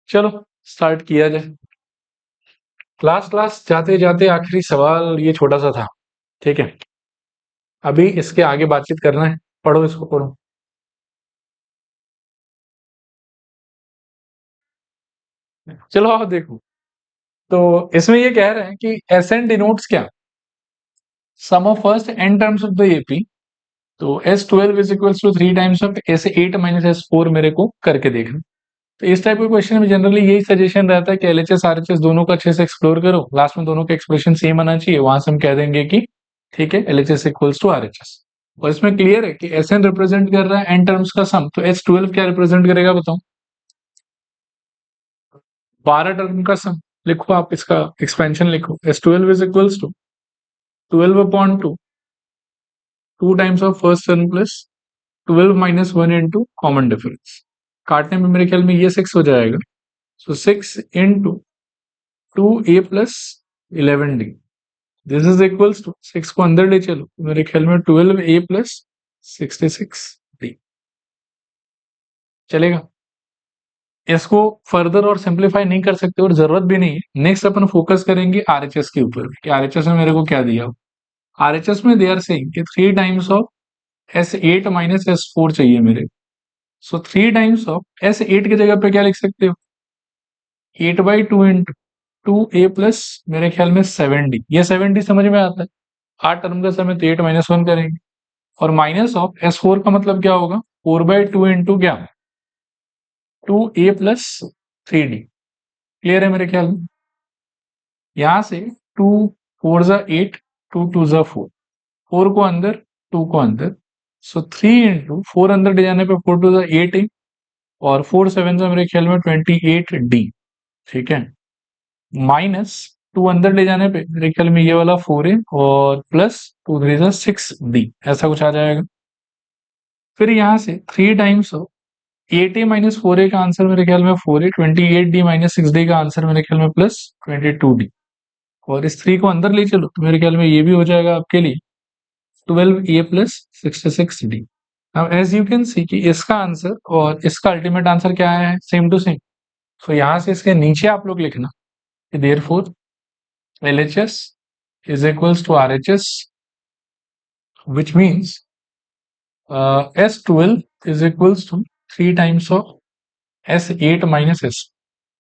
चलो स्टार्ट किया जाए। क्लास क्लास जाते जाते आखिरी सवाल ये छोटा सा था, ठीक है। अभी इसके आगे बातचीत करना है। पढ़ो, इसको पढ़ो। चलो आओ देखो। तो इसमें ये कह रहे हैं कि एस एन डिनोट्स क्या, sum of first n terms of the AP. तो S twelve is equals to three times of S eight minus S four मेरे को करके देखना। तो इस टाइप के क्वेश्चन में जनरली यही सजेशन रहता है कि एलएचएस आरएचएस दोनों का अच्छे से एक्सप्लोर करो, लास्ट में दोनों का एक्सप्रेशन सेम आना चाहिए, वहां से हम कह देंगे कि ठीक है एलएचएस इक्वल्स टू आरएचएस। और इसमें क्लियर है कि एस एन रिप्रेजेंट कर रहा है एन टर्म्स का सम, तो एस ट्वेल्व क्या रिप्रेजेंट करेगा बताओ? 12 टर्म का सम। लिखो आप, इसका एक्सपेंशन लिखो, S twelve is equals to 12/2, 2 times of first term plus 12 minus 1 into common difference. काटने में मेरे ख्याल में ये 6 हो जाएगा, so 6 into 2a plus 11d, this is equals to 6 को अंदर ले चलो, मेरे ख्याल में 12a प्लस 66d चलेगा। इसको फर्दर और सिंप्लीफाई नहीं कर सकते और जरूरत भी नहीं है। नेक्स्ट अपन फोकस करेंगे आरएचएस के ऊपर कि आरएचएस में मेरे को क्या दिया। आरएचएस में दे आर सेइंग कि 3 times of S eight minus S four चाहिए मेरे। So 3 times of S eight की जगह पे क्या लिख सकते हो, 8/2 इंटू 2a प्लस मेरे ख्याल में 7d। ये 7d समझ में आता है, 8 टर्म का समय तो 8 माइनस 1 करेंगे। और माइनस ऑफ एस फोर का मतलब क्या होगा, 4/2 इंटू क्या, 2a प्लस 3d। क्लियर है मेरे ख्याल में? यहां से 2 4 जा 8, 2 2 जा 4, 4 को अंदर 2 को अंदर, सो 3 इंटू 4 अंदर ले जाने पे 4 2 जा 8 है, और 4 7 जा मेरे ख्याल में 28d, ठीक है। माइनस 2 अंदर ले जाने पे मेरे ख्याल में ये वाला 4 है, और प्लस 2 3 जा 6d, ऐसा कुछ आ जाएगा। फिर यहां से 3 times of 8a minus 4a का आंसर मेरे ख्याल में 4a, 28d माइनस 6d का आंसर मेरे ख्याल में प्लस 22d, और इस 3 को अंदर ले चलो तो मेरे ख्याल में ये भी हो जाएगा आपके लिए 12a प्लस 66d। अब एज यू कैन सी कि इसका आंसर और इसका अल्टीमेट आंसर क्या है, सेम टू सेम। तो यहां से इसके नीचे आप लोग लिखना कि therefore LHS is equals to RHS, which means S12 is equals to 3 times of S8 minus S।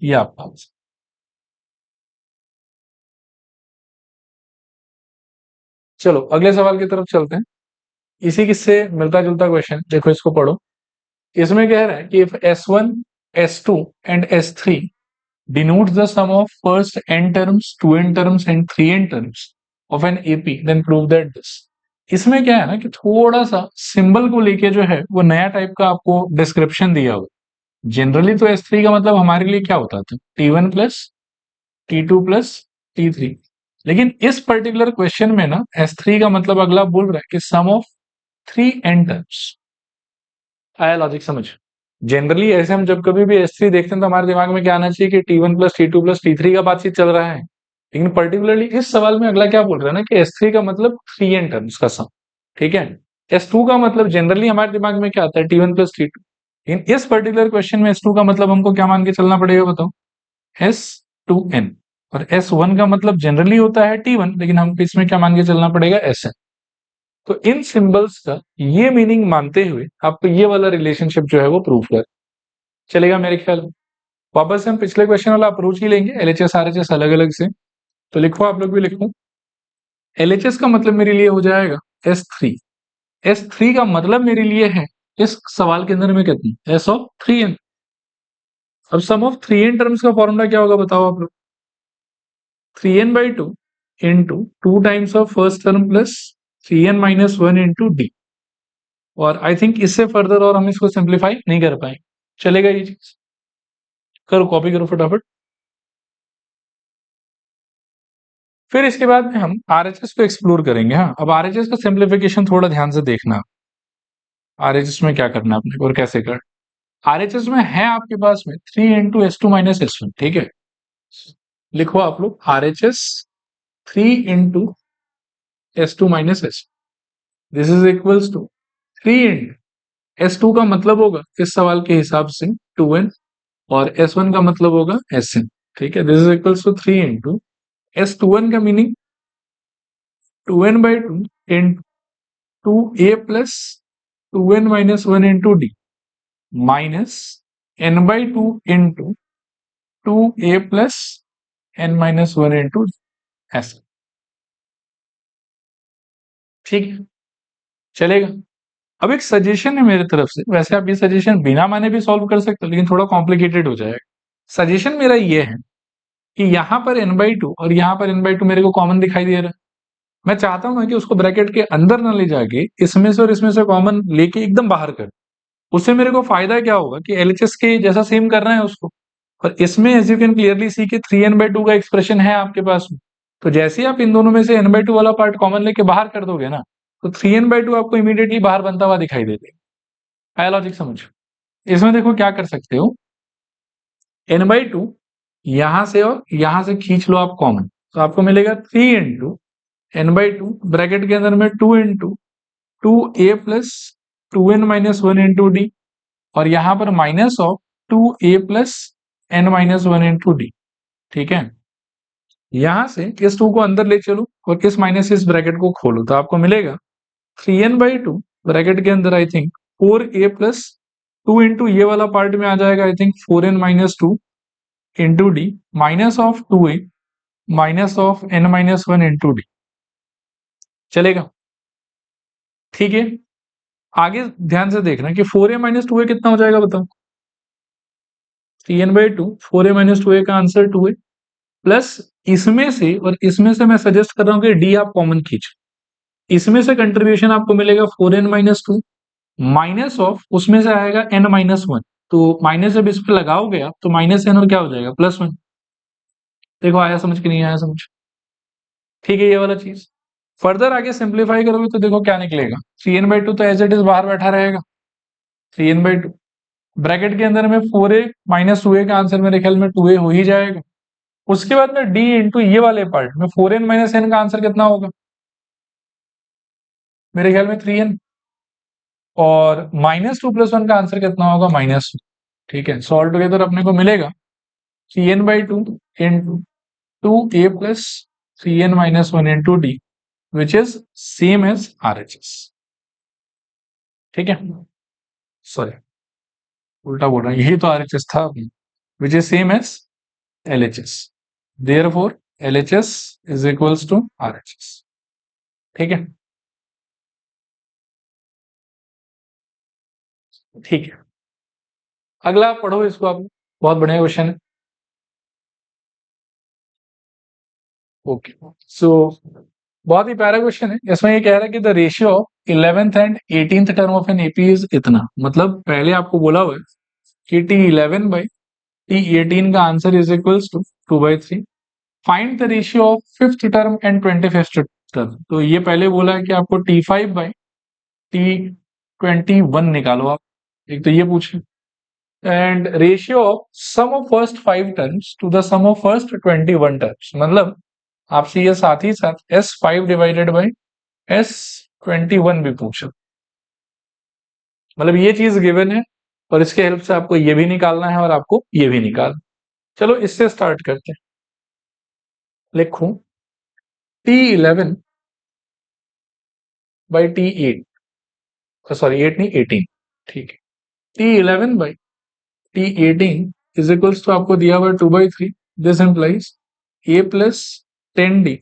ये आपका आंसर। चलो अगले सवाल की तरफ चलते हैं। इसी किससे मिलता जुलता क्वेश्चन, देखो इसको पढ़ो। इसमें कह रहा है कि if S1 S2 and S3 denotes the sum of first n terms, 2n terms and 3n terms of an AP, then prove that this। इसमें क्या है ना कि थोड़ा सा सिंबल को लेके जो है वो नया टाइप का आपको डिस्क्रिप्शन दिया हुआ। जनरली तो S3 का मतलब हमारे लिए क्या होता था, T1 plus T2 plus T3, लेकिन इस पर्टिकुलर क्वेश्चन में ना S3 का मतलब अगला बोल रहा है कि सम ऑफ 3n टर्म्स। आया लॉजिक समझ? जनरली ऐसे हम जब कभी भी S3 देखते हैं तो हमारे दिमाग में क्या आना चाहिए कि T1 plus T2 plus T3 का बातचीत चल रहा है, लेकिन पर्टिकुलरली इस सवाल में अगला क्या बोल रहा है ना कि S3 का मतलब 3n टर्म्स का सम, ठीक है। S2 का मतलब जनरली हमारे दिमाग में क्या आता है, T1 प्लस T2, लेकिन इस पर्टिकुलर क्वेश्चन में S2 का मतलब हमको क्या मान के चलना पड़ेगा बताओ, S2n। और S1 का मतलब जनरली होता है T1, लेकिन हमको इसमें क्या मान के चलना पड़ेगा, Sn। तो इन सिंबल्स का ये मीनिंग मानते हुए आपको ये वाला रिलेशनशिप जो है वो प्रूव कर चलेगा मेरे ख्याल में। वापस हम पिछले क्वेश्चन वाला अप्रोच ही लेंगे, LHS RHS अलग अलग से। तो लिखो, आप लोग भी लिखो। LHS का मतलब मेरे लिए हो जाएगा S3। S3 का मतलब मेरे लिए है इस सवाल के अंदर में कितनी, S ऑफ 3n। अब सम ऑफ 3n टर्म्स का फॉर्मूला क्या होगा बताओ आप लोग, 3n/2 into 2 times of first term plus 3n minus 1 into d। और आई थिंक इससे फर्दर और हम इसको सिंप्लीफाई नहीं कर पाएंगे, चलेगा ये चीज? करो, कॉपी करो फटाफट। फिर इसके बाद में हम आरएचएस को एक्सप्लोर करेंगे। हाँ, अब आरएचएस का सिंप्लीफिकेशन थोड़ा ध्यान से देखना, आरएचएस में क्या करना है अपने और कैसे कर। आरएचएस में है आपके पास में 3 इंटू S2 माइनस S1, ठीक है। लिखो आप लोग RHS 3 into S2 minus S, this is equals to 3 into S2 का मतलब होगा इस सवाल के हिसाब से 2n, और S1 का मतलब होगा Sn, ठीक है। This is equals to 3 into S21 का meaning 2n/2 into 2a plus 2n minus 1 into d minus n/2 into 2a plus n minus 1 into S, ठीक है, चलेगा। अब एक सजेशन है मेरी तरफ से, वैसे आप ये सजेशन बिना माने भी सॉल्व कर सकते हो, लेकिन थोड़ा कॉम्प्लिकेटेड हो जाएगा। सजेशन मेरा ये है कि यहाँ पर n/2 और यहाँ पर n/2 मेरे को कॉमन दिखाई दे रहा है। मैं चाहता हूं ना कि उसको ब्रैकेट के अंदर ना ले जाके इसमें से और इसमें से कॉमन लेके एकदम बाहर कर। उससे मेरे को फायदा क्या होगा कि एलएचएस के जैसा सेम करना है उसको। और इसमें as you can clearly see कि 3n/2 का एक्सप्रेशन है आपके पास में। तो जैसे ही आप इन दोनों में से n/2 वाला पार्ट कॉमन लेके बाहर कर दोगे ना, तो 3n/2 आपको इमीडिएटली बाहर बनता हुआ दिखाई दे देगा। आया लॉजिक समझ? इसमें देखो क्या कर सकते हो, n/2 यहां से और यहां से खींच लो आप कॉमन, तो आपको मिलेगा 3 इंटू n/2 ब्रैकेट के अंदर में 2 into 2a plus 2n minus 1 into D, और यहां पर minus of 2a plus n minus 1 into d, ठीक है। यहां से इस 2 को अंदर ले चलो और इस माइनस से इस ब्रैकेट को खोलो, तो आपको मिलेगा 3n/2 ब्रैकेट के अंदर I think 4a plus 2 into ये वाला पार्ट में आ जाएगा I think 4n minus 2 into d minus of 2a minus of n minus 1 into D, चलेगा, ठीक है। आगे ध्यान से देखना कि 4a माइनस 2a कितना हो जाएगा बताओ। 3n/2 4a माइनस 2a का आंसर 2a प्लस इसमें से और इसमें से मैं सजेस्ट कर रहा हूं कि डी आप कॉमन खींचो। इसमें से कंट्रीब्यूशन आपको मिलेगा 4n माइनस 2 माइनस ऑफ उसमें से आएगा n माइनस 1, तो माइनस जब इस पे लगाओगे आप तो माइनस n और क्या हो जाएगा प्लस 1। देखो आया समझ कि नहीं आया समझ, ठीक है ये वाला चीज। फर्दर आगे सिंप्लीफाई करोगे तो देखो क्या निकलेगा, 3n/2 तो एज इट इज बाहर बैठा रहेगा, 3n/2 ब्रैकेट के अंदर में 4a माइनस 2a का आंसर मेरे ख्याल में 2a हो ही जाएगा। उसके बाद में d इंटू ये वाले पार्ट में 4n माइनस n का आंसर कितना होगा, मेरे ख्याल में 3n, और माइनस 2 प्लस 1 का आंसर कितना होगा -2, ठीक है। सॉल्व टुगेदर अपने को मिलेगा 3n/2 into 2a plus 3n minus 1 into d which is same as RHS, ठीक है। सॉरी उल्टा बोल रहा है, यही तो RHS था, which is same as LHS, therefore LHS is equals to RHS, ठीक है, ठीक है। अगला पढ़ो इसको आप, बहुत बढ़िया क्वेश्चन है। ओके सो बहुत ही प्यारा क्वेश्चन है। इसमें ये कह रहा है कि the ratio of 11th and 18th term of an AP is इतना, मतलब पहले आपको बोला हुआ है कि T11/T18 का answer is equals to 2/3। Find the ratio of 5th term and 25th term, तो ये पहले बोला है कि आपको T5/T21 निकालो आप, एक तो ये पूछे, and ratio of sum of first 5 terms to the sum of first 21 terms, मतलब आपसे ये साथ ही साथ S5 डिवाइडेड बाई S21 भी पूछा, मतलब ये चीज गिवन है और इसके हेल्प से आपको ये भी निकालना है और आपको ये भी निकालना। चलो इससे स्टार्ट करते हैं, लिखो T11/T8, सॉरी 8 नहीं 18, ठीक है। T11/T18 इज इक्वल्स टू आपको दिया हुआ 2/3, this implies a plus 10d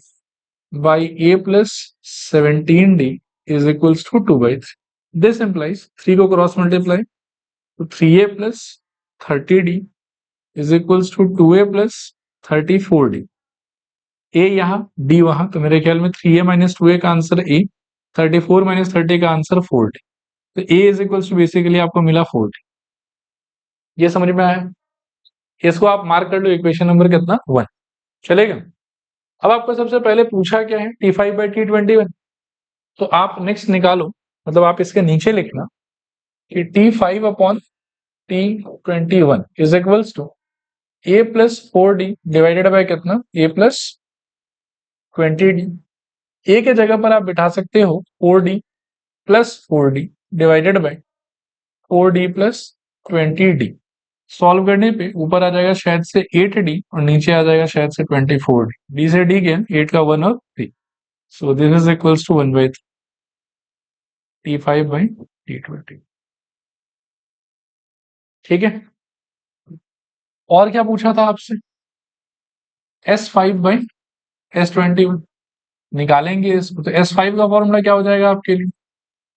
by a plus 17d is equals to 2/3. This implies 3 को क्रॉस मल्टीप्लाई तो 3a plus 30d is equals to 2a plus 34d. a यहाँ d वहां, तो मेरे ख्याल में 3a minus 2a का आंसर a, 34 minus 30 का आंसर 4d, तो a is equals to basically आपको मिला 4d। ये समझ में आया? इसको आप मार्क कर लो इक्वेशन नंबर कितना 1, चलेगा। अब आपको सबसे पहले पूछा क्या है T5/T21, तो आप नेक्स्ट निकालो, मतलब आप इसके नीचे लिखना कि T5/T21 is equals to a plus 4d divided by कितना a प्लस 20d। a के जगह पर आप बिठा सकते हो 4d plus 4d divided bye 4d plus 20d, solve करने पे ऊपर आ जाएगा शायद से 8d और नीचे आ जाएगा शायद से 24d। डी से डी गया 8 का 1 और 3। So this is equals to 1/3 T5/T20। ठीक है, और क्या पूछा था आपसे? S5/S21 निकालेंगे इसको, तो S5 का फॉर्मूला क्या हो जाएगा आपके लिए?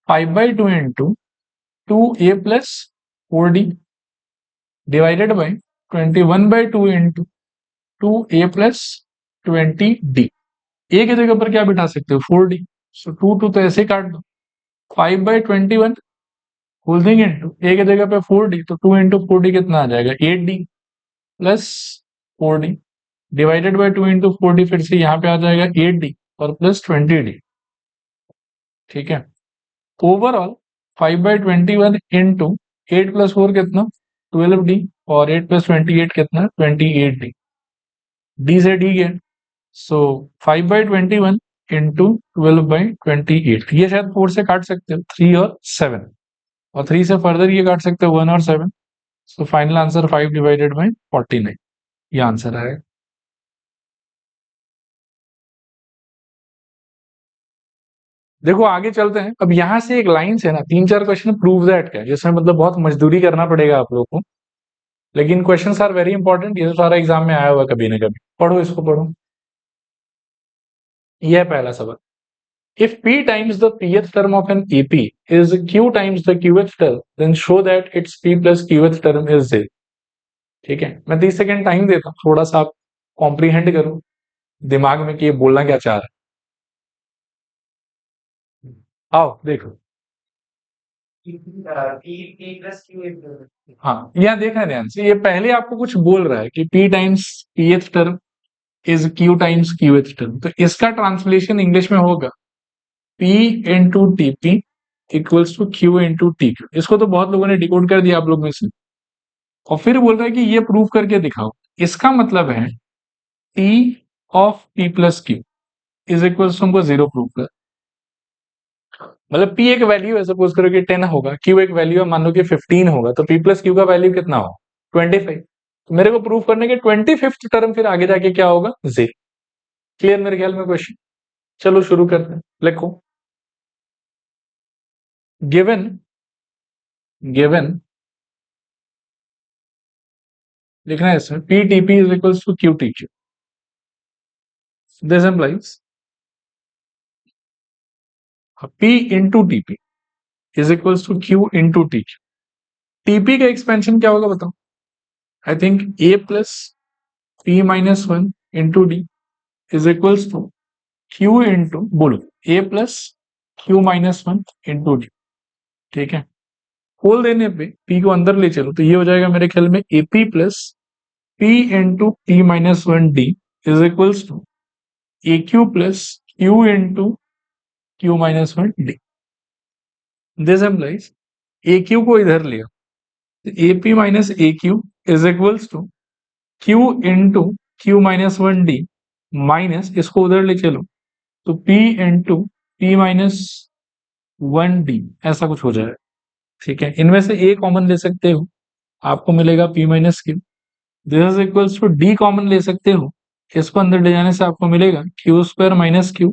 5/2 into 2a+4d divided by 21/2 into 2a+20d। ए की जगह पर क्या बिठा सकते हो? 4d। सो 2 तो ऐसे काट दो। 5/21 होल थिंग इंटू ए की जगह पे 4d, तो 2 इंटू 4d कितना आ जाएगा? 8d plus 4d divided by 2 into 4d, फिर से यहाँ पे आ जाएगा 8d और प्लस 20d। ठीक है, ओवरऑल 5/21 इंटू 8+4 कितना? 12d और 8+28 कितना? 28d। डी से डी गया, सो 5/21 इंटू 12/28, ये शायद 4 से काट सकते हो, 3 और 7, और 3 से फर्दर ये काट सकते हो 1 और 7। सो फाइनल आंसर 5/49, ये आंसर है। देखो आगे चलते हैं। अब यहां से एक लाइन से ना 3-4 क्वेश्चन प्रूव दैट का, जिसमें मतलब बहुत मजदूरी करना पड़ेगा आप लोग को, लेकिन क्वेश्चंस आर वेरी इंपॉर्टेंट। ये तो सारा एग्जाम में आया हुआ कभी ना कभी। पढ़ो इसको, पढ़ो। यह है पहला सवाल। If P times the pth term of an EP is Q times the qth term, then show that its P plus qth term is 0। ठीक है, मैं 30 सेकेंड टाइम देता हूँ, थोड़ा सा आप कॉम्प्रीहेंड करो दिमाग में कि ये बोलना क्या चाह रहा है। आओ देखो। हाँ, यहाँ देखना ध्यान से, ये पहले आपको कुछ बोल रहा है कि P times pth term is Q times qth term, तो इसका ट्रांसलेशन इंग्लिश में होगा P into T P equals to Q into T Q. इसको तो बहुत लोगों ने डिकोड कर दिया आप लोग में से, और फिर बोल रहा है कि ये प्रूव करके दिखाओ। इसका मतलब है T of P plus Q is equals to, हमको 0 प्रूव कर, मतलब P एक वैल्यू है, सपोज करो कि 10 होगा, Q एक वैल्यू है, मान लो कि 15 होगा, तो P प्लस क्यू का वैल्यू कितना होगा? 25। तो मेरे को प्रूव करने के 25th टर्म फिर आगे जाके क्या होगा? 0। क्लियर मेरे ख्याल में क्वेश्चन। चलो शुरू करते हैं, लिखो। गिवन गिवन लिखना है इसमें P T P is equals to Q T Q. This implies P into T P is equals to Q into T Q. TP का एक्सपेंशन क्या होगा बताओ? I think A plus P minus 1 into D is equals to Q into, बोलो, A plus Q minus 1 into d. ठीक है, खोल देने पे P को अंदर ले चलो, तो ये हो जाएगा मेरे ख्याल में AP plus P into P minus 1 d is equals to AQ plus Q into Q minus 1 d. This implies AQ को इधर लिया, AP minus AQ is equals to Q into Q minus 1 d minus, इसको उधर ले चलो, तो P into P minus 1 d, ऐसा कुछ हो जाएगा। ठीक है, इनमें से A कॉमन ले सकते हो, आपको मिलेगा P minus Q। This is equals to D common ले सकते हो, इसको अंदर ले जाने से आपको मिलेगा Q स्क्वायर माइनस Q,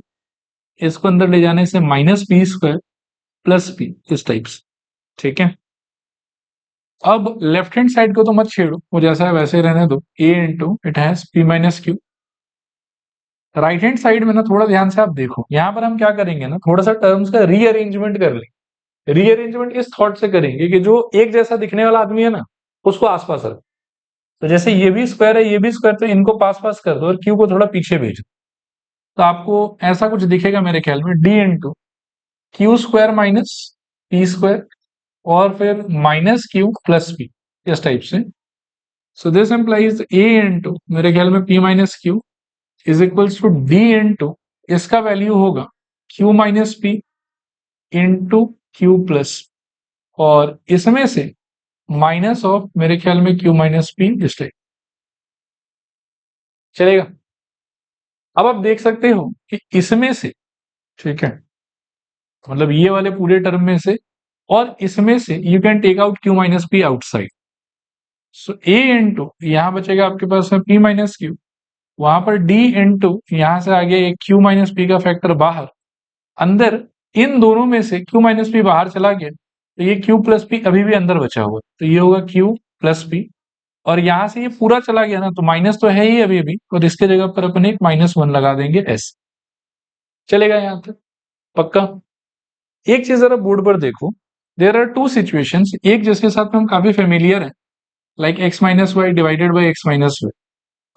इसको अंदर ले जाने से minus P square plus P, इस टाइप से। ठीक है, अब लेफ्ट हैंड साइड को तो मत छेड़ो, वो जैसा है वैसे रहने दो। A into it has P minus Q। Right hand side में ना थोड़ा ध्यान से आप देखो, यहां पर हम क्या करेंगे ना, थोड़ा सा टर्म्स का रीअरेंजमेंट कर लेंगे। रीअरेंजमेंट इस थॉट से करेंगे कि जो एक जैसा दिखने वाला आदमी है ना, उसको आसपास रख। तो जैसे ये भी स्क्वायर है, ये भी स्क्वायर, तो इनको पास पास कर दो और क्यू को थोड़ा पीछे भेजो, तो आपको ऐसा कुछ दिखेगा मेरे ख्याल में, d into q square minus p square और फिर माइनस क्यू प्लस पी, इस टाइप से। So this implies a into, मेरे ख्याल में p minus q is equals to d into, इसका वैल्यू होगा q minus p into q plus, और इसमें से माइनस ऑफ मेरे ख्याल में क्यू माइनस पी, इस टाइप चलेगा। अब आप देख सकते हो कि इसमें से, ठीक है, मतलब ये वाले पूरे टर्म में से और इसमें से you can take out q minus p outside. So a into यहाँ बचेगा आपके पास में p माइनस क्यू, वहां पर d इंटू यहां से आगे q माइनस p का फैक्टर बाहर, अंदर इन दोनों में से q माइनस p बाहर चला गया तो ये q प्लस p अभी भी अंदर बचा हुआ, तो ये होगा q प्लस p, और यहां से ये पूरा चला गया ना तो माइनस तो है ही अभी भी, और इसके जगह पर अपन एक -1 लगा देंगे s। चलेगा यहां तक पक्का। एक चीज जरा बोर्ड पर देखो, देयर आर टू सिचुएशंस, एक जिसके साथ में हम काफी फेमिलियर है like x minus y divided by x minus y,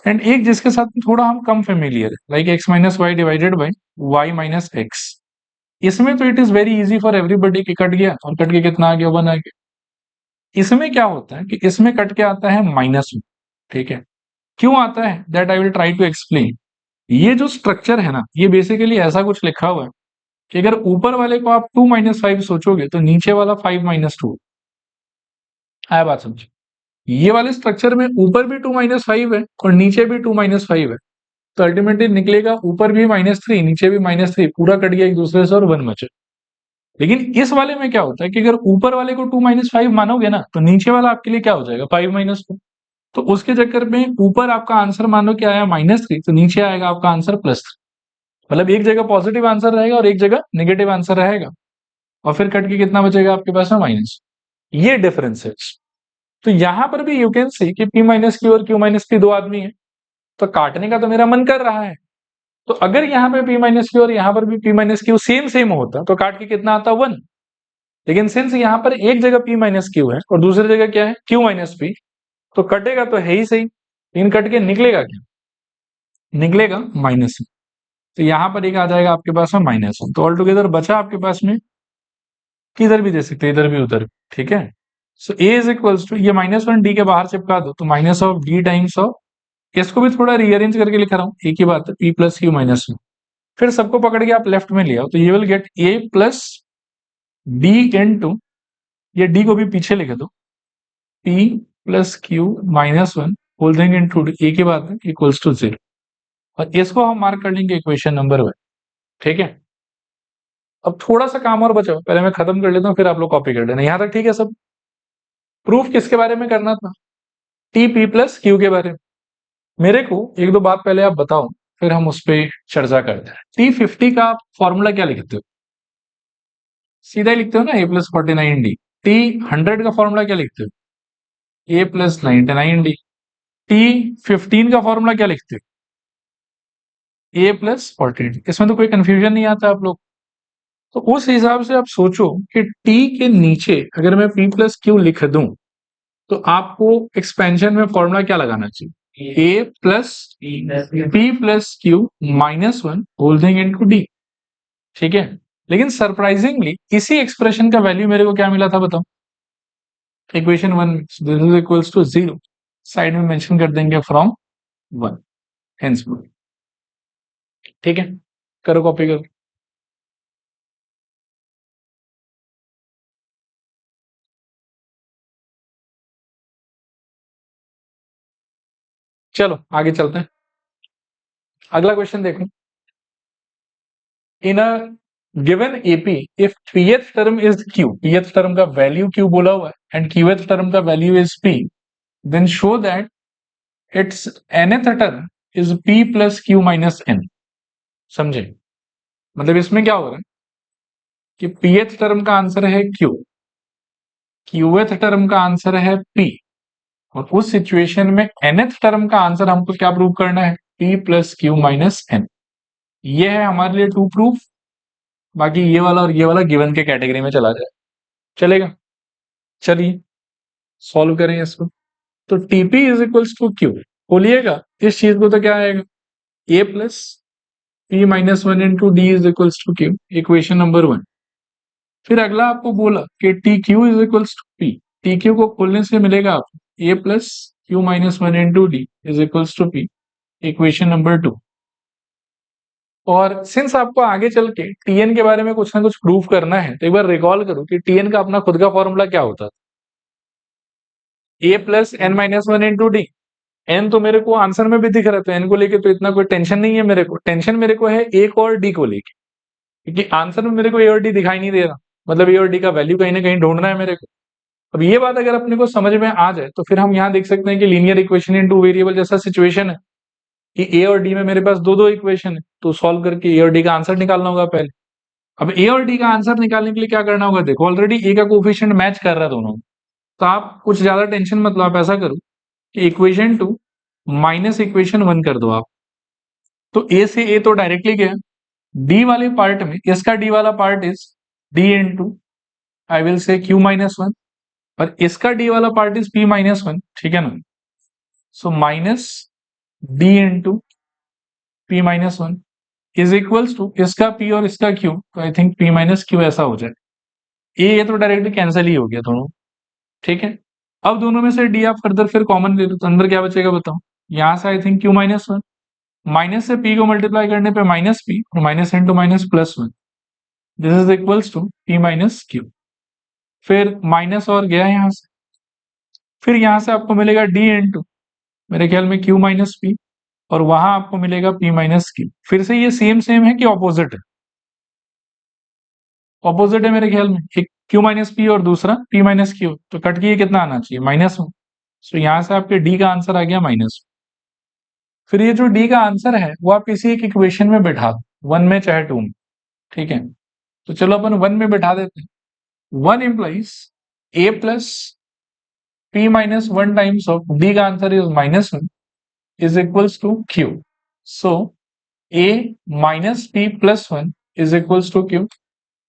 and एक जिसके साथ में थोड़ा हम कम फेमिलियर है like x minus y divided by y minus x. इसमें तो it is very easy for everybody कि कट गया, और कट के कितना आ गया 1 आ गया। इसमें क्या होता है कि इसमें कट के आता है -1, ठीक है। क्यों आता है that I will try to explain. ये जो स्ट्रक्चर है ना, ये बेसिकली ऐसा कुछ लिखा हुआ है कि अगर ऊपर वाले को आप 2 - 5 सोचोगे तो नीचे वाला 5 - 2 आया, बात समझ। ये वाले स्ट्रक्चर में ऊपर भी 2 - 5 है और नीचे भी 2 - 5 है, तो अल्टीमेटली निकलेगा ऊपर भी -3 नीचे भी -3, पूरा कट गया एक दूसरे से और 1 बचे। लेकिन इस वाले में क्या होता है कि अगर ऊपर वाले को 2 - 5 मानोगे ना तो नीचे वाला आपके लिए क्या हो जाएगा 5 - 2, तो उसके चक्कर में ऊपर आपका आंसर मानो क्या आया -3, तो नीचे आएगा आपका आंसर +3। मतलब एक जगह पॉजिटिव आंसर रहेगा और एक जगह नेगेटिव आंसर रहेगा, और फिर कट के कितना बचेगा आपके पास में माइनस। ये डिफरेंस है। तो यहां पर भी यू कैन सी कि p माइनस क्यू और q माइनस p दो आदमी है, तो काटने का तो मेरा मन कर रहा है, तो अगर यहाँ पे p माइनस क्यू और यहाँ पर भी p minus Q same same होता तो काट के कितना आता 1। लेकिन सिंस यहाँ पर एक जगह p माइनस क्यू है और दूसरी जगह क्या है q माइनस p, तो कटेगा तो है ही सही, लेकिन कट के निकलेगा क्या, निकलेगा -1। तो यहाँ पर एक आ जाएगा आपके पास में -1, तो ऑल टुगेदर बचा आपके पास में, किधर भी दे सकते हैं, इधर भी उधर भी, ठीक है। सो a इज इक्वल्स टू ये -1 d के बाहर चिपका दो तो minus of d times of, इसको भी थोड़ा रीअरेंज करके लिख रहा हूँ, एक ही बात है p प्लस क्यू माइनस 1। फिर सबको पकड़ के आप लेफ्ट में ले आओ तो ये will get a plus d into, ये d को भी पीछे लिख दो, p plus Q minus 1 whole देंगे इंटू डी, एक ही बात है, इक्वल्स टू 0। और इसको हम मार्क कर लेंगे इक्वेशन नंबर 1, ठीक है। अब थोड़ा सा काम और बचा, पहले मैं खत्म कर लेता हूँ फिर आप लोग कॉपी कर लेना, यहां तक ठीक है सब। प्रूफ किसके बारे में करना था, टी पी प्लस क्यू के बारे में। मेरे को एक दो बात पहले आप बताओ, फिर हम उस पर चर्चा करते हैं। T50 का फॉर्मूला क्या लिखते हो, सीधा ही लिखते हो ना a+49d। T100 का फॉर्मूला क्या लिखते हो, a+99d। T15 का फॉर्मूला क्या लिखते हो, a+40d। इसमें तो कोई कंफ्यूजन नहीं आता आप लोग। तो उस हिसाब से आप सोचो कि t के नीचे अगर मैं p प्लस क्यू लिख दूं तो आपको एक्सपेंशन में फॉर्मूला क्या लगाना चाहिए, a plus p plus q -1 whole thing into d, ठीक है। लेकिन सरप्राइजिंगली इसी एक्सप्रेशन का वैल्यू मेरे को क्या मिला था बताओ, equation 1 this is equals to 0, side में मेंशन कर देंगे फ्रॉम 1 हेंस, ठीक है। करो कॉपी करो। चलो आगे चलते हैं, अगला क्वेश्चन देखो। In a given AP if pth term is q, pth term का वैल्यू q बोला हुआ है एंड qth टर्म का value is p, then show that it's nth term is p plus q minus n। समझे, मतलब इसमें क्या हो रहा है कि pth टर्म का आंसर है q, qth टर्म का आंसर है p, और उस सिचुएशन में nth टर्म का आंसर हमको क्या प्रूव करना है, p plus Q minus n। ये है हमारे लिए टू प्रूफ, बाकी ये वाला और ये वाला गिवन के कैटेगरी में चला जाए, चलेगा। चलिए सॉल्व करें इसको। तो TP is equals to Q, बोलिएगा इस चीज को तो क्या आएगा, A plus P minus 1 into D is equals to Q, equation number 1। फिर अगला आपको बोला कि T Q is equals to P, T Q को खोलने से मिलेगा आपको A plus Q minus 1 into D is equals to P, equation number 2। और सिंस आपको आगे चल के टीएन के बारे में कुछ ना कुछ प्रूफ करना है तो एक बार रिकॉल करो कि टीएन का अपना खुद का फॉर्मूला क्या होता था, A plus N minus 1 into D. N तो मेरे को आंसर में भी दिख रहा था, एन को लेके तो इतना कोई टेंशन नहीं है मेरे को, टेंशन मेरे को है ए को और डी को लेके, क्योंकि आंसर में मेरे को ए और डी दिखाई नहीं दे रहा, मतलब ए और डी का वैल्यू कहीं ना कहीं ढूंढना है मेरे को। अब ये बात अगर अपने को समझ में आ जाए तो फिर हम यहाँ देख सकते हैं कि linear equation in two variable जैसा सिचुएशन है कि ए और डी में मेरे पास दो दो इक्वेशन है, तो सॉल्व करके ए और डी का आंसर निकालना होगा पहले। अब ए और डी का आंसर निकालने के लिए क्या करना होगा, देखो ऑलरेडी ए का कोफिशिएंट मैच कर रहा है दोनों, तो आप कुछ ज्यादा टेंशन मत लो, आप ऐसा करो कि इक्वेशन 2 माइनस इक्वेशन 1 कर दो आप। तो ए से ए तो डायरेक्टली गया, डी वाले पार्ट में इसका डी वाला part is D into I will say Q minus 1 और इसका डी वाला पार्ट इज पी माइनस 1, ठीक है ना। So minus d into p minus 1 is equals to इसका पी और इसका क्यू, तो I think p minus q ऐसा हो जाए। ये तो डायरेक्टली कैंसिल ही हो गया दोनों, ठीक है। अब दोनों में से डी आप फर्दर फिर कॉमन ले लो तो अंदर क्या बचेगा बताओ, यहां से I think q minus 1, minus से पी को मल्टीप्लाई करने पे माइनस पी और minus into minus plus 1, this is equals to p minus q. फिर माइनस और गया यहां से, फिर यहां से आपको मिलेगा डी इंटू मेरे ख्याल में क्यू माइनस पी और वहां आपको मिलेगा पी माइनस क्यू। फिर से ये सेम सेम है कि ऑपोजिट है, ऑपोजिट है मेरे ख्याल में, एक क्यू माइनस पी और दूसरा पी माइनस क्यू, तो कट के ये कितना आना चाहिए माइनस 1। सो यहां से आपके डी का आंसर आ गया माइनस। फिर ये जो डी का आंसर है वो आप किसी एक इक्वेशन में बैठा दो, 1 में चाहे 2 में, ठीक है। तो चलो अपन 1 में बैठा देते हैं। 1 implies a plus p minus 1 times of d का answer is minus 1 is equals to q. So a minus p plus 1 is equals to q.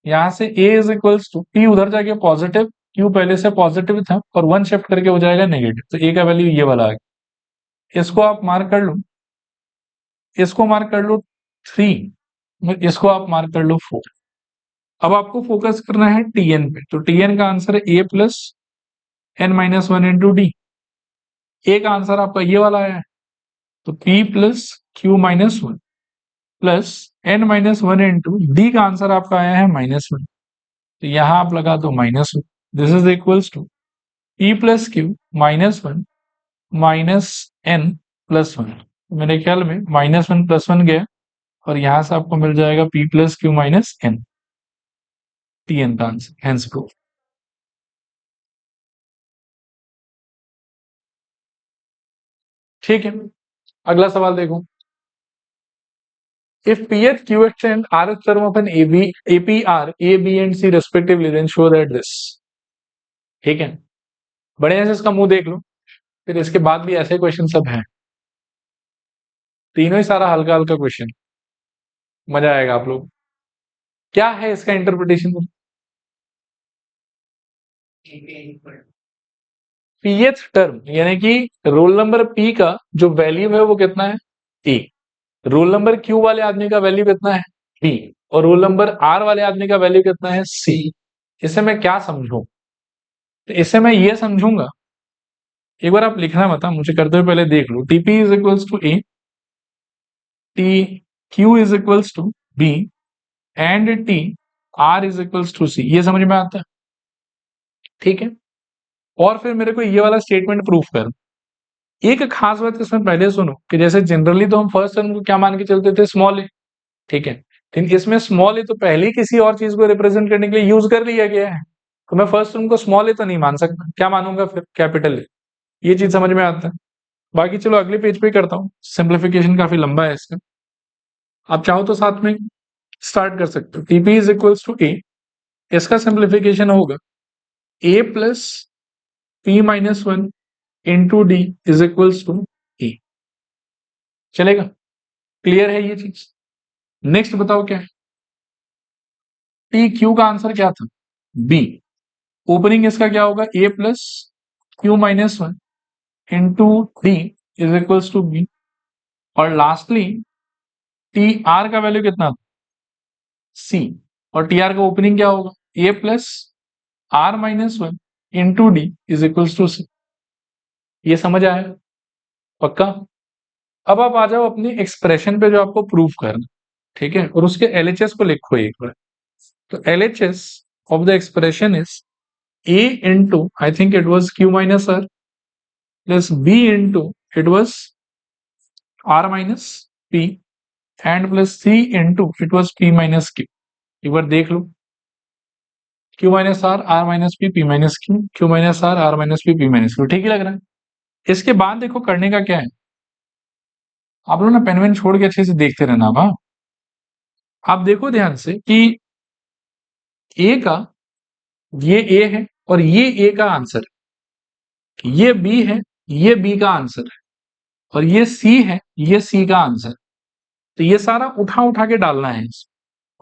यहां से a is equals to p उधर जाके पॉजिटिव, q पहले से positive था और 1 shift करके हो जाएगा नेगेटिव, तो a का वैल्यू ये वाला आ गया। इसको आप मार्क कर लो, इसको मार्क कर लो 3, इसको आप मार्क कर लो 4। अब आपको फोकस करना है tn पे, तो tn का आंसर है a plus N minus 1 into D. A का आंसर आपका ये वाला आया है, तो p plus Q minus 1 plus N minus 1 into D का आंसर आपका आया है माइनस 1, तो यहां आप लगा दो minus 1, this is equals to p plus Q minus 1 minus n plus 1। मेरे ख्याल में माइनस 1 प्लस 1 गया और यहां से आपको मिल जाएगा p plus Q minus n, t n का आंसर, हेंस प्रूफ। ठीक है, अगला सवाल देखो। If PH, QH and RH term of an APR, A, B and C respectively, then show that this। ठीक है, बढ़िया से इसका मुंह देख लो, फिर इसके बाद भी ऐसे क्वेश्चन सब हैं, तीनों ही सारा हल्का हल्का क्वेश्चन, मजा आएगा आप लोग। क्या है इसका इंटरप्रिटेशन? पीएच टर्म यानी कि रोल नंबर पी का जो वैल्यू है वो कितना है ए, रोल नंबर क्यू वाले आदमी का वैल्यू कितना है बी और रोल नंबर आर वाले आदमी का वैल्यू कितना है सी। इसे मैं क्या समझूं, तो इसे मैं ये समझूंगा, एक बार आप लिखना बता मुझे करते हुए पहले देख लो। TP is equals to A, T Q is equals to B and T R is equals to C, ये समझ में आता है, ठीक है। और फिर मेरे को ये वाला स्टेटमेंट प्रूफ कर। एक खास बात इसमें पहले सुनो कि जैसे जनरली तो हम फर्स्ट टर्म को क्या मान के चलते थे, स्मॉल ए, ठीक है, लेकिन इसमें स्मॉल ए तो पहले ही किसी और चीज को रिप्रेजेंट करने के लिए यूज कर लिया गया है, तो मैं फर्स्ट टर्म को स्मॉल ए तो नहीं मान सकता, क्या मानूंगा फिर कैपिटल ए, ये चीज समझ में आता है। बाकी चलो अगले पेज पे करता हूँ, सिंप्लीफिकेशन काफी लंबा है इसका, आप चाहो तो साथ में स्टार्ट कर सकते हो। TP is equals to A, इसका सिंप्लीफिकेशन होगा A plus P minus 1 into D is equals to A, चलेगा, क्लियर है ये चीज। नेक्स्ट बताओ क्या है, टी क्यू का आंसर क्या था बी, ओपनिंग इसका क्या होगा A plus Q minus 1 into D is equals to B और लास्टली टी आर का वैल्यू कितना था सी और टी आर का ओपनिंग क्या होगा A plus are minus 1 into D is equals to C. ये समझ आया पक्का? अब आप आ जाओ अपनी एक्सप्रेशन पे जो आपको प्रूफ करना, ठीक है, और उसके एलएचएस को लिखो एक बार। तो LHS of the expression is a into I think it was q minus r plus b into it was r minus p and plus c into it was p minus q। एक बार देख लो, Q minus R minus P minus Q minus R minus P minus Q. ठीक ही लग रहा है। इसके बाद देखो करने का क्या है, आप लोग ना पेन वेन छोड़ के अच्छे से देखते रहना। अब हाँ, आप देखो ध्यान से कि ए का ये ए है और ये ए का आंसर है, ये बी है, ये बी का आंसर है, और ये सी है, ये सी का आंसर। तो ये सारा उठा उठा के डालना है,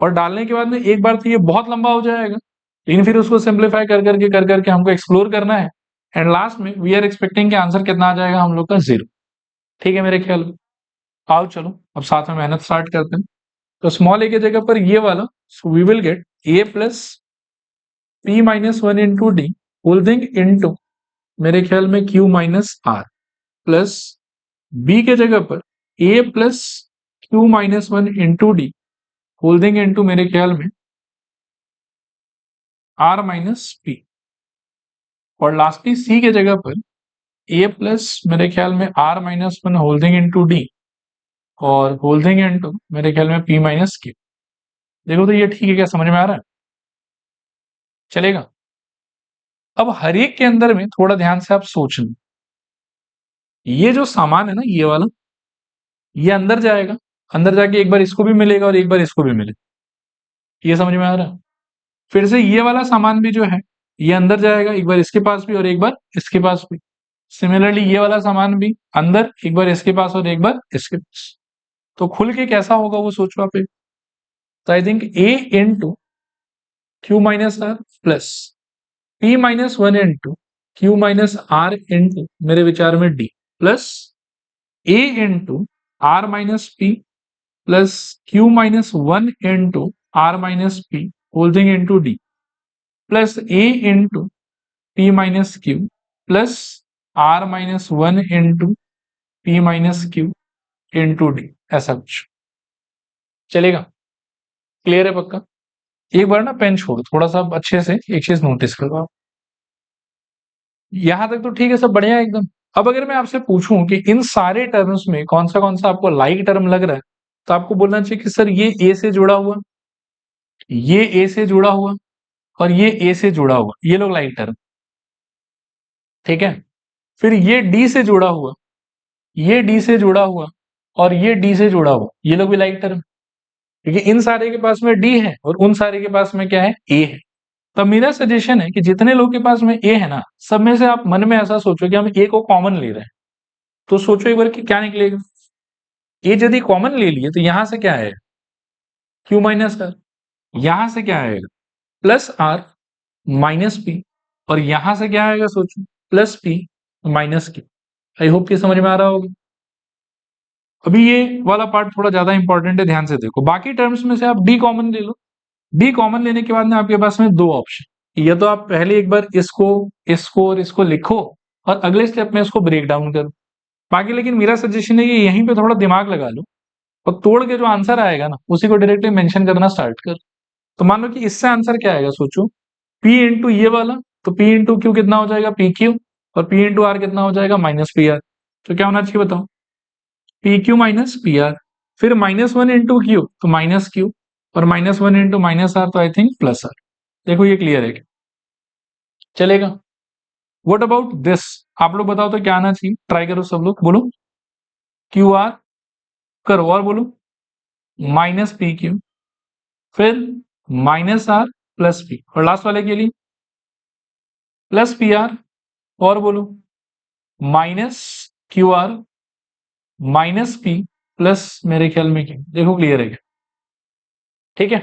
और डालने के बाद में एक बार तो ये बहुत लंबा हो जाएगा, लेकिन फिर उसको सिंप्लीफाई कर करके हमको एक्सप्लोर करना है, एंड लास्ट में वी आर एक्सपेक्टिंग कि आंसर कितना आ जाएगा हम लोग का 0। ठीक है मेरे ख्याल में। आओ चलो अब साथ में मेहनत स्टार्ट करते हैं। तो स्मॉल ए की जगह पर ये वाला, so we will get A plus P minus one into D whole thing into मेरे ख्याल में Q minus are, plus B के जगह पर A plus Q minus one into D whole thing into मेरे ख्याल में आर माइनस पी, और लास्टली सी के जगह पर ए प्लस मेरे ख्याल में R minus one holding into D और होल्डिंग इंटू मेरे ख्याल में पी माइनस क्यू। देखो तो ये ठीक है, क्या समझ में आ रहा है? चलेगा। अब हर एक के अंदर में थोड़ा ध्यान से आप सोचना, ये जो सामान है ना ये वाला, ये अंदर जाएगा, अंदर जाके एक बार इसको भी मिलेगा और एक बार इसको भी मिलेगा। ये समझ में आ रहा है? फिर से ये वाला सामान भी जो है ये अंदर जाएगा, एक बार इसके पास भी और एक बार इसके पास भी। सिमिलरली ये वाला सामान भी अंदर, एक बार इसके पास और एक बार इसके पास। तो खुल के कैसा होगा वो सोचो आप। तो I think a into q minus are plus P minus one into q minus r into मेरे विचार में d, plus a into r minus P plus Q minus one into r minus p holding into D, plus a into p minus Q plus are minus one into p minus q into D. ऐसा कुछ चलेगा? Clear है पक्का? एक बार ना pen छोड़ो, थोड़ा सा अच्छे से एक चीज नोटिस करो आप। यहां तक तो ठीक है, सब बढ़िया है एकदम। अब अगर मैं आपसे पूछूं कि इन सारे टर्म्स में कौन सा आपको लाइक टर्म लग रहा है, तो आपको बोलना चाहिए कि सर ये ए से जुड़ा हुआ, ये ए से जुड़ा हुआ और ये ए से जुड़ा हुआ, ये लोग लाइक टर्म। ठीक है। फिर ये डी से जुड़ा हुआ, ये डी से जुड़ा हुआ और ये डी से जुड़ा हुआ, ये लोग भी लाइक टर्म, क्योंकि इन सारे के पास में डी है और उन सारे के पास में क्या है, ए है। तो मेरा सजेशन है कि जितने लोग के पास में ए है ना, सब में से आप मन में ऐसा सोचो कि हम ए को कॉमन ले रहे हैं। तो सोचो एक बार कि क्या निकलेगा। ए यदि कॉमन ले लिए तो यहां से क्या आएगा, क्यू माइनस आर, यहां से क्या आएगा प्लस आर माइनस पी, और यहां से क्या आएगा सोचो, plus P minus Q. I hope कि समझ में आ रहा होगा। अभी ये वाला पार्ट थोड़ा ज्यादा इंपॉर्टेंट है, ध्यान से देखो। बाकी टर्म्स में से आप डी कॉमन ले लो। डी कॉमन लेने के बाद में आपके पास में दो ऑप्शन, या तो आप पहले एक बार इसको इसको और इसको लिखो और अगले स्टेप में इसको ब्रेक डाउन करो। बाकी लेकिन मेरा सजेशन है कि यहीं पे थोड़ा दिमाग लगा लो और तोड़ के जो आंसर आएगा ना उसी को डायरेक्टली मेंशन करना स्टार्ट कर। तो मान लो कि इससे आंसर क्या आएगा सोचो, पी इंटू ये वाला, तो पी इंटू क्यू कितना हो जाएगा, पी क्यू, और पी इंटू आर कितना हो जाएगा, माइनस पी आर। तो क्या होना चाहिए बताओ, p Q minus P r. फिर माइनस वन इंटू क्यू तो माइनस क्यू, और minus one into minus r तो आई थिंक प्लस आर। देखो ये क्लियर है, चलेगा? व्हाट अबाउट दिस, आप लोग बताओ तो क्या आना चाहिए, ट्राई करो सब लोग, बोलो क्यू आर, करो और बोलो माइनस पी क्यू, फिर माइनस आर प्लस पी, और लास्ट वाले के लिए प्लस पी आर, और बोलो minus Q r minus P plus मेरे ख्याल में क्यू। देखो क्लियर है क्या? ठीक है।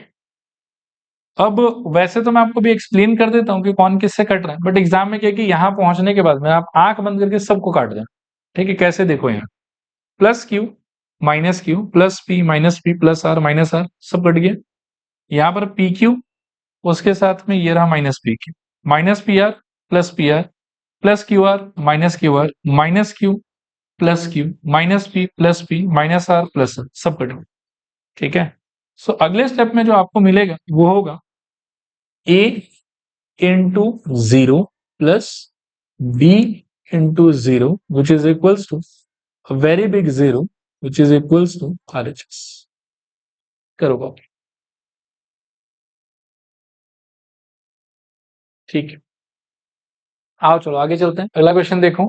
अब वैसे तो मैं आपको भी एक्सप्लेन कर देता हूँ कि कौन किससे कट रहा है, बट एग्जाम में क्या कि यहाँ पहुंचने के बाद में आप आंख बंद करके सबको काट दें। ठीक है, कैसे देखो यहाँ plus q plus p plus are minus r, सब कट गया। यहाँ पर पी क्यू, उसके साथ में ये रहा minus P r plus Q r minus Q minus P plus P minus are plus r, सब कट गया। ठीक है। सो अगले स्टेप में जो आपको मिलेगा वो होगा A into zero plus B into zero which is equals to very big zero which is equals to RHS। करो कॉपी। ठीक है, आओ चलो आगे चलते हैं। अगला क्वेश्चन देखो,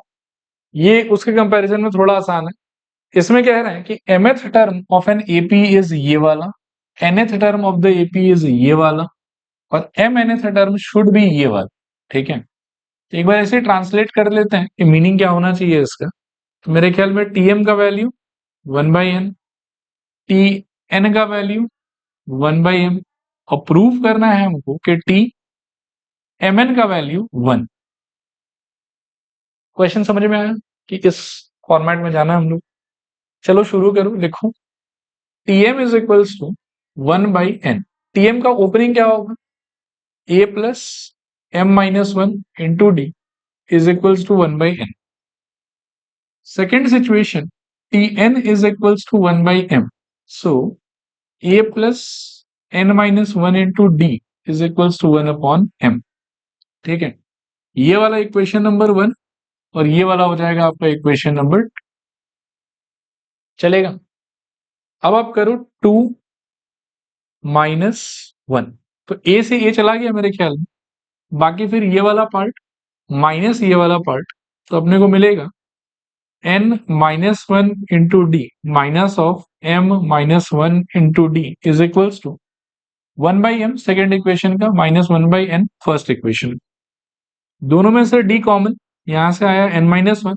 ये उसके कंपैरिजन में थोड़ा आसान है। इसमें कह रहे हैं कि mth term of an AP is ये वाला, nth term of the AP is ये वाला, और mnth टर्म शुड बी ये वाला। ठीक है, तो एक बार ऐसे ट्रांसलेट कर लेते हैं कि मीनिंग क्या होना चाहिए इसका। तो मेरे ख्याल में tm का वैल्यू 1/n, tn का वैल्यू 1/m, और प्रूव करना है हमको कि tmn का वैल्यू 1। क्वेश्चन समझ में आया कि किस फॉर्मेट में जाना है हम लोग? चलो शुरू करो, लिखो tm is equals to 1/n। tm का ओपनिंग क्या होगा? a plus m minus 1 into D is equals to 1/n। Second situation, tn is equals to 1/m. So a plus n minus 1 into d is equals to 1/m। ठीक है, ये वाला equation number 1 और ये वाला हो जाएगा आपका इक्वेशन नंबर 2। चलेगा? अब आप करो 2 माइनस 1, तो a से a चला गया मेरे ख्याल में, बाकी फिर ये वाला पार्ट माइनस ये वाला पार्ट, तो अपने को मिलेगा n minus 1 into d minus of m minus 1 into D is equals to 1/m second equation का माइनस 1/n फर्स्ट इक्वेशन। दोनों में से d कॉमन, यहां से आया n माइनस 1,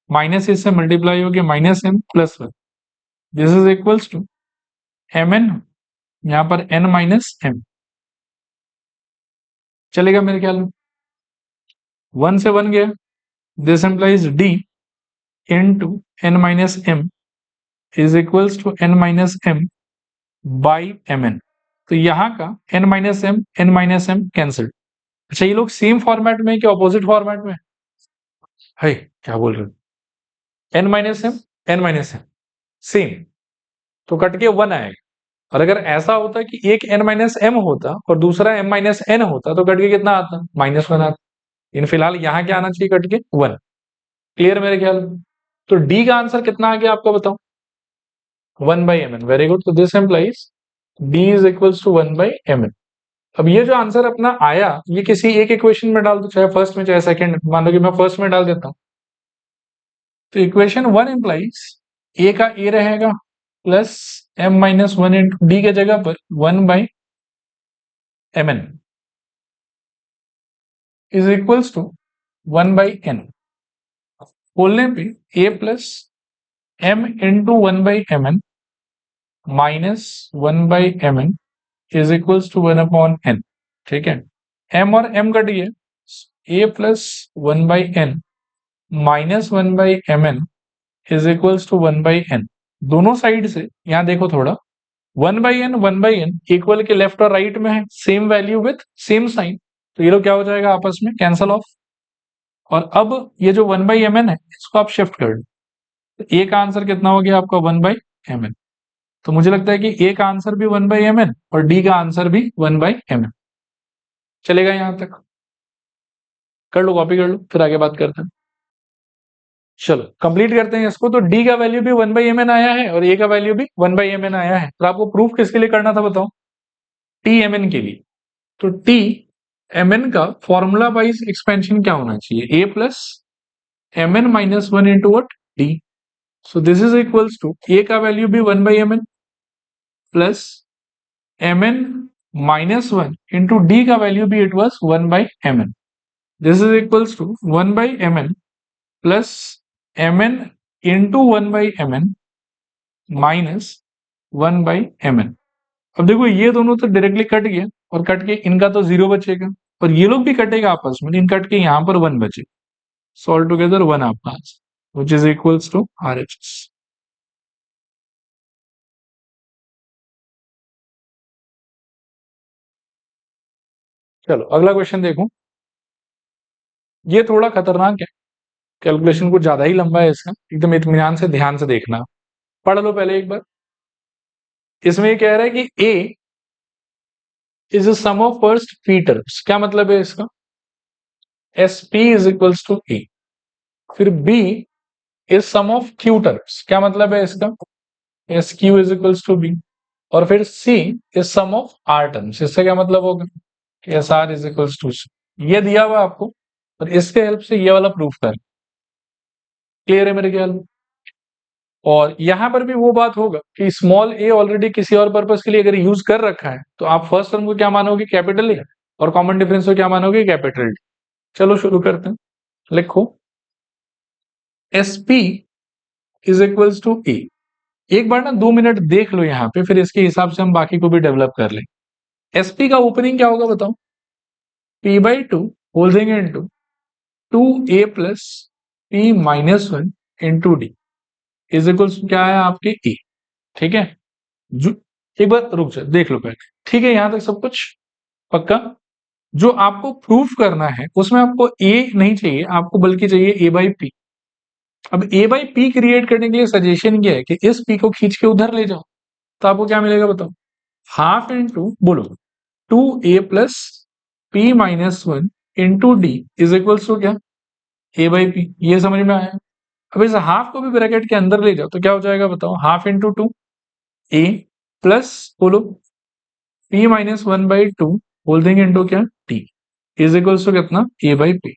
माइनस इससे मल्टीप्लाई हो गया minus m plus 1, this is equals to mn, यहां पर n माइनस m। चलेगा मेरे ख्याल में? 1 से 1 गया, this implies d into n minus m is equals to n minus m by mn। तो यहां का n माइनस m कैंसिल। अच्छा, ये लोग सेम फॉर्मेट में क्या ऑपोजिट फॉर्मेट में है? क्या बोल रहे हो? n माइनस m सेम, तो कट के 1 आएगा। और अगर ऐसा होता कि एक n माइनस m होता और दूसरा m माइनस n होता तो कट के कितना आता? -1 आता। इन फिलहाल यहाँ क्या आना चाहिए? कट के 1। क्लियर मेरे ख्याल में? तो डी का आंसर कितना आ गया आपको बताओ? 1/mn। Very good. तो this implies D is equals to 1/mn। अब ये जो आंसर अपना आया, ये किसी एक इक्वेशन में डाल दो, चाहे फर्स्ट में चाहे सेकंड में। मान लो कि मैं फर्स्ट में डाल देता हूं, तो इक्वेशन 1 इंप्लाइज ए का ए रहेगा plus m minus 1 into D के जगह पर 1/mn is equals to 1/n। बोलने पे a plus m into 1/mn minus 1/mn is equals to 1/n। ठीक है, m और m कट गए, a plus 1/n minus 1/mn is equals to 1/n। दोनों साइड से यहां देखो थोड़ा, 1/n इक्वल के लेफ्ट और राइट में है, same value with same sign, तो ये लोग क्या हो जाएगा आपस में कैंसल ऑफ। और अब ये जो 1/mn है इसको आप शिफ्ट कर दो, तो ए का आंसर कितना हो गया आपका? 1/mn। तो मुझे लगता है कि ए का आंसर भी 1/mn और डी का आंसर भी 1/mn। चलेगा यहां तक? कर लो, कॉपी कर लो, फिर आगे बात करते हैं। चलो कंप्लीट करते हैं इसको। तो डी का वैल्यू भी 1/mn आया है और ए का वैल्यू भी 1/mn आया है। तो आपको प्रूफ किसके लिए करना था बताओ? tmn के लिए। तो tmn का फॉर्मूला वाइज एक्सपेंशन क्या होना चाहिए? a plus mn minus 1 into what? D. So this is equals to a का वैल्यू भी 1/mn plus mn minus 1 into D का वैल्यू भी it was 1/mn। This is equals to 1/mn plus mn into 1/mn minus 1/mn। अब देखो ये दोनों तो directly cut गया और कट के इनका तो 0 बचेगा और ये लोग भी कटेगा आपस में, इन कट के यहां पर 1 बचे। सो ऑल टुगेदर 1 आपका answer which is equals to RHS। चलो अगला क्वेश्चन देखो, ये थोड़ा खतरनाक है, कैलकुलेशन कुछ ज्यादा ही लंबा है इसका, एकदम इत्मीनान से ध्यान से देखना। पढ़ लो पहले एक बार। इसमें ये कह रहा है कि A is a sum of first P terms. क्या मतलब है इसका? SP is equals to A। फिर B is sum of Q terms. क्या मतलब है इसका? SQ is equals to B। और फिर C is sum of R terms. इससे क्या मतलब होगा? कि SR is equals to C। ये दिया हुआ आपको और इसके हेल्प से ये वाला प्रूफ कर। क्लियर है मेरे ख्याल में। और यहां पर भी वो बात होगा कि स्मॉल ए ऑलरेडी किसी और पर्पस के लिए अगर यूज कर रखा है तो आप फर्स्ट टर्म को क्या मानोगे, कैपिटल ए, और कॉमन डिफरेंस को क्या मानोगे, कैपिटल डी। चलो शुरू करते हैं। लिखो S P is equals to A. एक बार ना 2 मिनट देख लो यहाँ पे, फिर इसके हिसाब से हम बाकी को भी डेवलप कर लें। एसपी का ओपनिंग क्या होगा बताओ, p/2 holding into 2a plus p-1 into D is equals क्या है आपके ए। ठीक है, एक बार रुक जाओ देख लो पहले। ठीक है, यहां तक सब कुछ पक्का। जो आपको प्रूफ करना है उसमें आपको ए नहीं चाहिए, आपको बल्कि चाहिए ए बाई पी। अब ए बाई पी क्रिएट करने के लिए सजेशन क्या है कि इस पी को खींच के उधर ले जाओ, तो आपको क्या मिलेगा बताओ, हाफ इंटू बोलो 2a plus p-1 into D is equals to क्या, ए बाई पी। ये समझ में आया। अब इस हाफ को भी ब्रैकेट के अंदर ले जाओ तो क्या हो जाएगा बताओ, हाफ इंटू 2a प्लस बोलो p-1/2 होल देंगे इंटू क्या टी इज इक्वल्स टू कितना, ए बाई पी।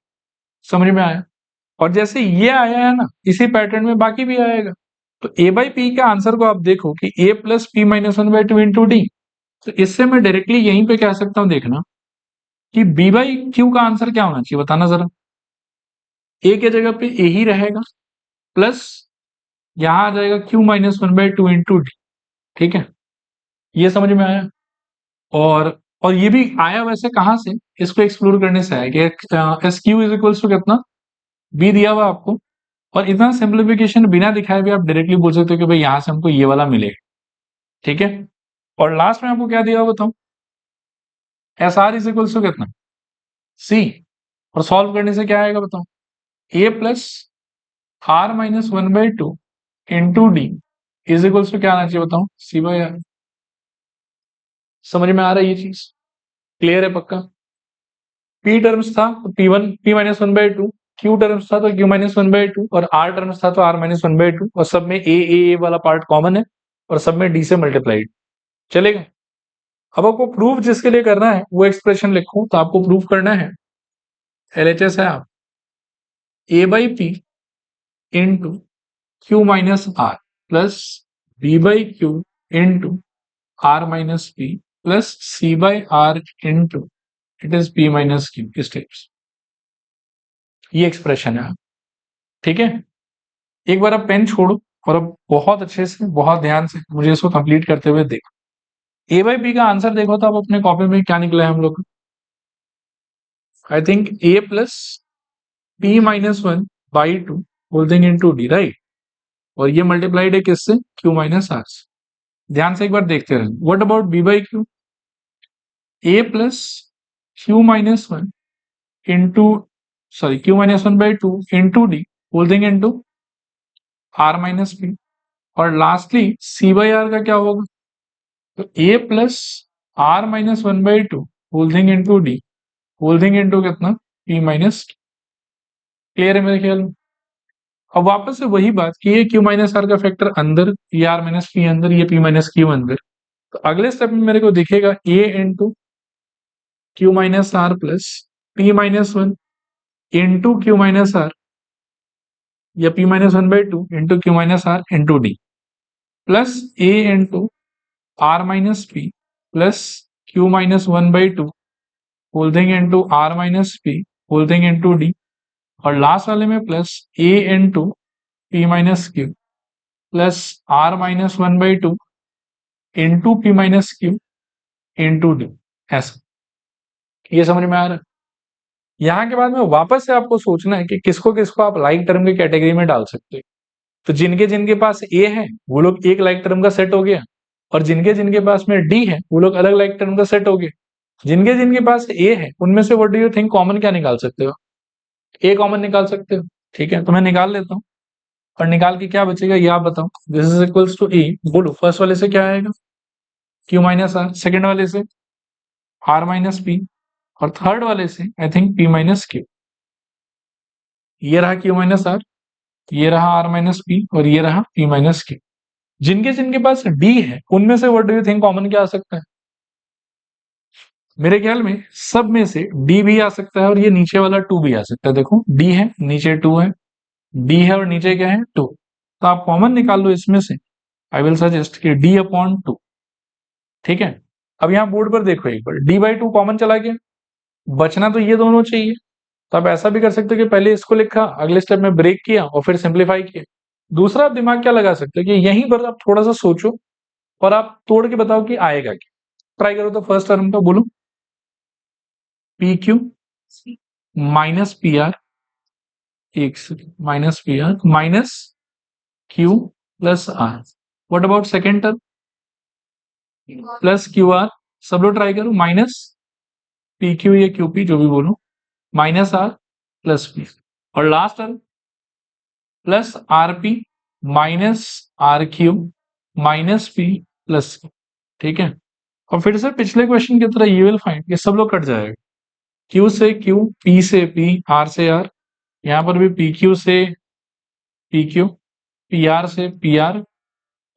समझ में आया। और जैसे ये आया है ना, इसी पैटर्न में बाकी भी आएगा। तो ए बाई पी का आंसर को आप देखो कि ए प्लस p-1/2 इंटू डी, तो इससे मैं डायरेक्टली यहीं पे कह सकता हूं, देखना कि बी बाई क्यू का आंसर क्या होना चाहिए बताना जरा। ए के जगह पे ए ही रहेगा, प्लस यहां आ जाएगा q-1/2 इंटू डी। ठीक है, ये समझ में आया। और ये भी आया वैसे कहां से, इसको एक्सप्लोर करने से आया कि S Q is equals to कितना, बी दिया हुआ आपको। और इतना सिंप्लीफिकेशन बिना दिखाए भी आप डायरेक्टली बोल सकते हो कि भाई यहां से हमको ये वाला मिलेगा। ठीक है, और लास्ट में आपको क्या दिया हुआ बताओ, S R is equals to कितना, सी। और सॉल्व करने से क्या आएगा बताओ, A plus r-1/2 into D is equals to क्या आना चाहिए बताओ, सी बाई आर। समझ में आ रहा है ये चीज, क्लियर है पक्का। पी टर्म्स था तो p-1/2, क्यू टर्म्स था तो q-1/2, और r टर्म्स था तो r-1/2, और सब में ए वाला पार्ट कॉमन है, और सब में d से मल्टीप्लाइड चलेगा। अब आपको प्रूफ जिसके लिए करना है वो एक्सप्रेशन लिखो, तो आपको प्रूफ करना है एलएचएस है आप A by P into q-r plus b by Q into r-p plus c by r into it is p-q steps. ये एक्सप्रेशन है। ठीक है, एक बार आप पेन छोड़ो और अब बहुत अच्छे से बहुत ध्यान से मुझे इसको कंप्लीट करते हुए देखो। ए बाई पी का आंसर देखो तो आप अपने कॉपी में क्या निकला है हम लोग, I think A plus p-1/2 whole thing into D, right. और ये मल्टीप्लाइड है किससे, q-r से। ध्यान से एक बार देखते रहे। What about b by Q, A plus q-1 into sorry q-1/2 into D whole thing into r-p। और लास्टली c बाई आर का क्या होगा, तो a plus r-1/2 whole thing into D whole thing into कितना, p-। Clear है मेरे ख्याल में। अब वापस से वही बात कि ये q-r का फैक्टर अंदर, ये r-p अंदर, ये p-q अंदर। तो अगले स्टेप में मेरे को दिखेगा a into q-r plus p-1 into q-r, या p-1/2 into q-r into D, plus a into r-p plus q-1/2 whole thing into r-p whole thing into D, और लास्ट वाले में plus a into p-q plus r-1/2 into p-q into D. ऐसा, ये समझ में आ रहा है। यहाँ के बाद में वापस से आपको सोचना है कि किसको किसको आप लाइक टर्म की कैटेगरी में डाल सकते हो। तो जिनके जिनके पास ए है वो लोग एक लाइक टर्म का सेट हो गया, और जिनके जिनके पास में डी है वो लोग अलग लाइक टर्म का सेट हो गए। जिनके जिनके पास ए है उनमें से what do you think common क्या निकाल सकते हो, ए कॉमन निकाल सकते हो। ठीक है, तो मैं निकाल लेता हूँ, और निकाल के क्या बचेगा ये आप बताओ। दिस इज इक्वल्स टू ए, बोलो फर्स्ट वाले से क्या आएगा, q-r, सेकेंड वाले से r-p, और थर्ड वाले से आई थिंक p-q। ये रहा q-r, ये रहा r-p, और ये रहा p-q। जिनके जिनके पास d है उनमें से what do you think common क्या आ सकता है, मेरे ख्याल में सब में से डी भी आ सकता है और ये नीचे वाला टू भी आ सकता है। देखो डी है, नीचे टू है, डी है और नीचे क्या है, टू। तो आप कॉमन निकाल लो इसमें से। आई विल सजेस्ट कि डी अपॉन टू। ठीक है, अब यहाँ बोर्ड पर देखो एक बार, डी बाई टू कॉमन चला गया, बचना तो ये दोनों चाहिए। तो आप ऐसा भी कर सकते हो कि पहले इसको लिखा, अगले स्टेप में ब्रेक किया और फिर सिंप्लीफाई किया। दूसरा आप दिमाग क्या लगा सकते हो कि यहीं पर आप थोड़ा सा सोचो और आप तोड़ के बताओ कि आएगा क्या। ट्राई करो। तो फर्स्ट टर्म का बोलो, P Q minus P R, एक minus P R minus Q plus R. What about second term, plus Q R. सब लोग ट्राई करो, माइनस पी क्यू या क्यू पी जो भी बोलो, माइनस आर प्लस पी। और last term plus R P minus R Q minus P plus. ठीक है, और फिर से पिछले क्वेश्चन की तरह यू विल फाइंड ये सब लोग कट जाएगा। क्यू से क्यू, पी से पी, आर से आर। यहां पर भी पी क्यू से पी क्यू, पी आर से पी आर,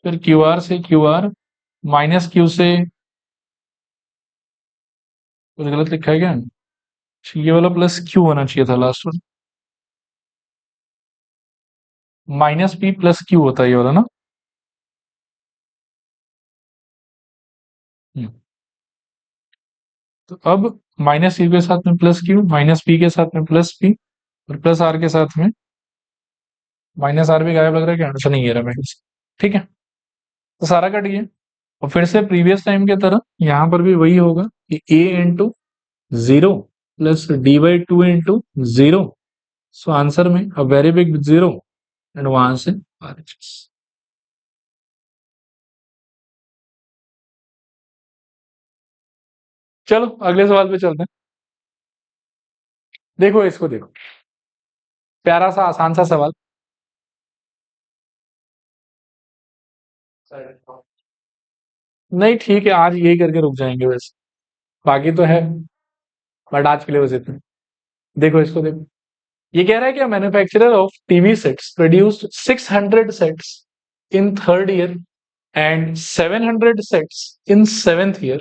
फिर क्यू आर से क्यू आर, माइनस क्यू से, कुछ गलत लिखा है क्या, ये वाला प्लस क्यू होना चाहिए था लास्ट में, माइनस पी प्लस क्यू होता है ये वाला ना। हम्म, तो अब माइनस क्यू के साथ में प्लस क्यू, माइनस पी के साथ में प्लस पी, और प्लस आर के साथ में माइनस आर भी गायब लग रहा है क्या, आंसर नहीं है रहा मैं। ठीक है, तो सारा कट गया। और फिर से प्रीवियस टाइम की तरह यहां पर भी वही होगा कि a into zero plus D by two into zero. So answer में a very big zero and वहां से RHS। चलो अगले सवाल पे चलते हैं। देखो इसको देखो, प्यारा सा आसान सा सवाल। नहीं ठीक है, आज यही करके रुक जाएंगे वैसे, बाकी तो है, बट आज के लिए बस इतना। देखो इसको देखो, ये कह रहा है कि manufacturer of TV sets produced 600 sets in third year and 700 sets in seventh year.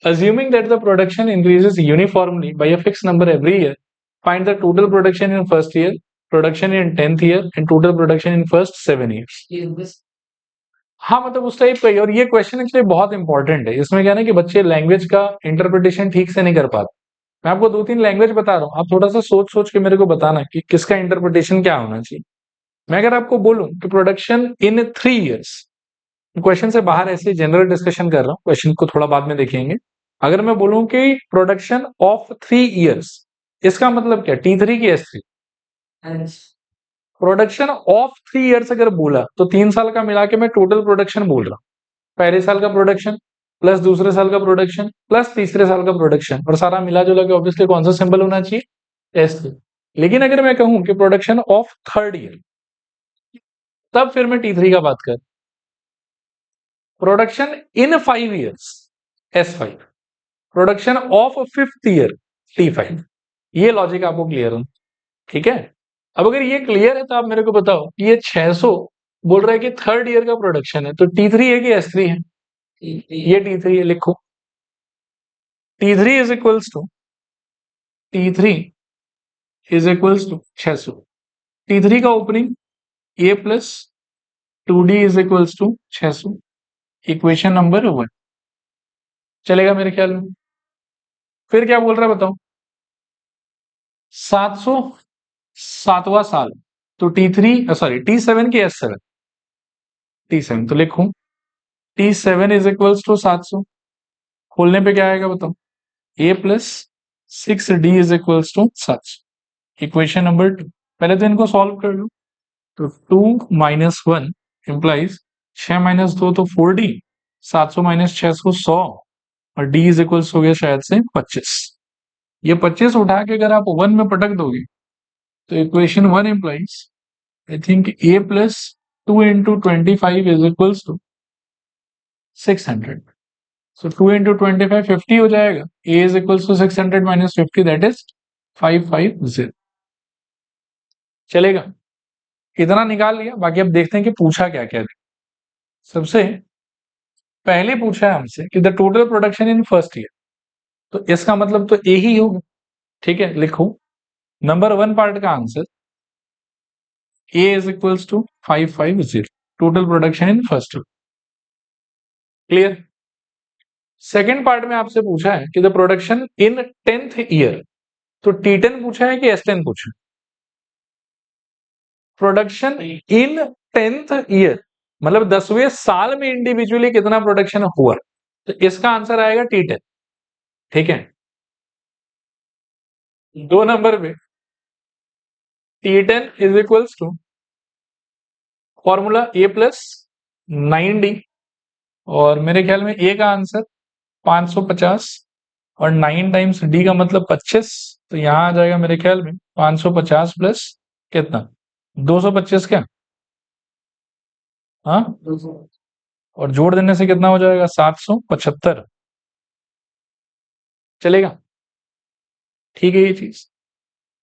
Assuming that the production increases uniformly by a fixed number every year, find the total production in first year, production in 10th year, and total production in first 7 years. हाँ मतलब उस type का ही। और ये question actually बहुत important है। इसमें क्या है ना कि बच्चे लैंग्वेज का इंटरप्रिटेशन ठीक से नहीं कर पाते। मैं आपको दो तीन लैंग्वेज बता रहा हूँ, आप थोड़ा सा सोच सोच के मेरे को बताना कि किसका इंटरप्रिटेशन क्या होना चाहिए। मैं अगर आपको बोलूं कि प्रोडक्शन इन 3 इयर्स, क्वेश्चन से बाहर ऐसे जनरल डिस्कशन कर रहा हूं, क्वेश्चन को थोड़ा बाद में देखेंगे। अगर मैं बोलूं कि प्रोडक्शन ऑफ 3 इयर्स, इसका मतलब क्या, T3 की S3। प्रोडक्शन ऑफ 3 इयर्स अगर बोला तो 3 साल का मिला के मैं टोटल प्रोडक्शन बोल रहा हूं। पहले साल का प्रोडक्शन प्लस दूसरे साल का प्रोडक्शन प्लस तीसरे साल का प्रोडक्शन, और सारा मिला जुला के ऑब्वियसली कौन सा सिंबल होना चाहिए, S3। लेकिन अगर मैं कहूं कि प्रोडक्शन ऑफ थर्ड ईयर, तब फिर मैं T3 का बात कर। Production in 5 years, S5। Production of fifth year, T5। ये लॉजिक आपको क्लियर हो, ठीक है। अब अगर ये क्लियर है तो आप मेरे को बताओ कि ये 600 बोल रहा है कि थर्ड ईयर का प्रोडक्शन है, तो T3 है कि S3 है, ये T3 है। लिखो T3 is equals to, T3 is equals to 600। T3 का opening A plus 2D is equals to 600, equation number 1। चलेगा मेरे ख्याल में। फिर क्या बोल रहा है बताओ, 700 सातवां साल, तो T3 सॉरी T7 की S7, T7 तो लिखूं T7 इज इक्वल्स टू 700। खोलने पे क्या आएगा बताओ, A plus 6D is equals to 700, equation number 2। पहले तो इनको सॉल्व कर लो। तो 2 माइनस 1 इंप्लाइज 6 माइनस 2 तो 4D, 700 माइनस 600 100, और D इज इक्वल्स हो गया शायद से 25। ये 25 उठा के अगर आप 1 में पटक दोगे तो equation 1 implies I think A plus 2 into 25 is equals to 600। So 2 into 25 50 हो जाएगा। A is equals to 600 minus 50, that is 550। चलेगा, इतना निकाल लिया। बाकी अब देखते हैं कि पूछा क्या क्या है। सबसे पहले पूछा है हमसे कि the total production in first year. तो इसका मतलब तो ए ही होगा। ठीक है, लिखो नंबर 1 पार्ट का answer A is equals to 550 total production in first. Clear. Second part में आपसे पूछा है कि the production in 10th year, तो T10 पूछा है कि S10 पूछा है? प्रोडक्शन इन 10th ईयर मतलब 10वें साल में इंडिविजुअली कितना प्रोडक्शन हुआ, तो इसका आंसर आएगा T10। ठीक है, 2 नंबर पे T10 is equals to formula A plus 9D, और मेरे ख्याल में ए का आंसर 550 और 9 टाइम्स डी का मतलब 25, तो यहां आ जाएगा मेरे ख्याल में 550 प्लस कितना 225 क्या, हाँ, और जोड़ देने से कितना हो जाएगा 775। चलेगा, ठीक है ये चीज।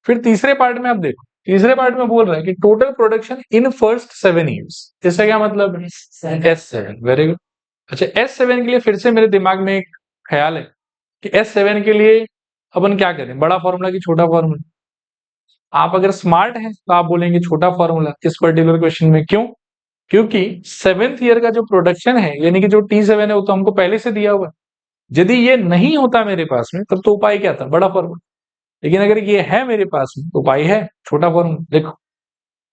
फिर तीसरे पार्ट में आप देखो, तीसरे पार्ट में बोल रहा है कि total production in first 7 years, इसका क्या मतलब है S7। Very good. अच्छा, S7 के लिए फिर से मेरे दिमाग में एक ख्याल है कि S7 के लिए अपन क्या करें, बड़ा फॉर्मूला की छोटा फॉर्मूला। आप अगर स्मार्ट हैं तो आप बोलेंगे छोटा फॉर्मूला इस पर्टिकुलर क्वेश्चन में। क्यों? क्योंकि 7th ईयर का जो प्रोडक्शन है यानी कि जो T7 है वो तो हमको पहले से दिया हुआ है। यदि ये नहीं होता मेरे पास में तब तो उपाय क्या था, बड़ा फॉर्मूला। लेकिन अगर ये है मेरे पास में तो उपाय है छोटा फॉर्मूला। देखो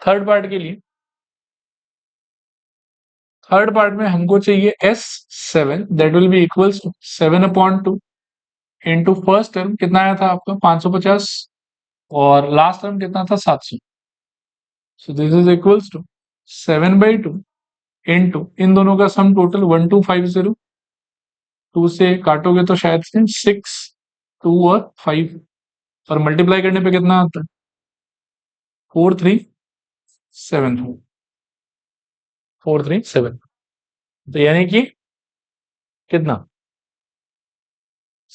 थर्ड पार्ट के लिए, थर्ड पार्ट में हमको चाहिए S7 that will be equals to 7/2 into first term कितना आया था आपका 550 और लास्ट टर्म कितना था 700। So this is equals to 7/2 into इन दोनों का सम टोटल 1250, 2 से काटोगे तो शायद से 6, 2 और 5, और मल्टीप्लाई करने पे कितना आता है 4374, 437। तो यानी कि कितना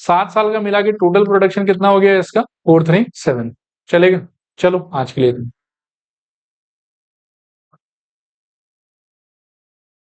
7 साल का मिला के टोटल प्रोडक्शन कितना हो गया इसका 437। चलेगा, चलो आज के लिए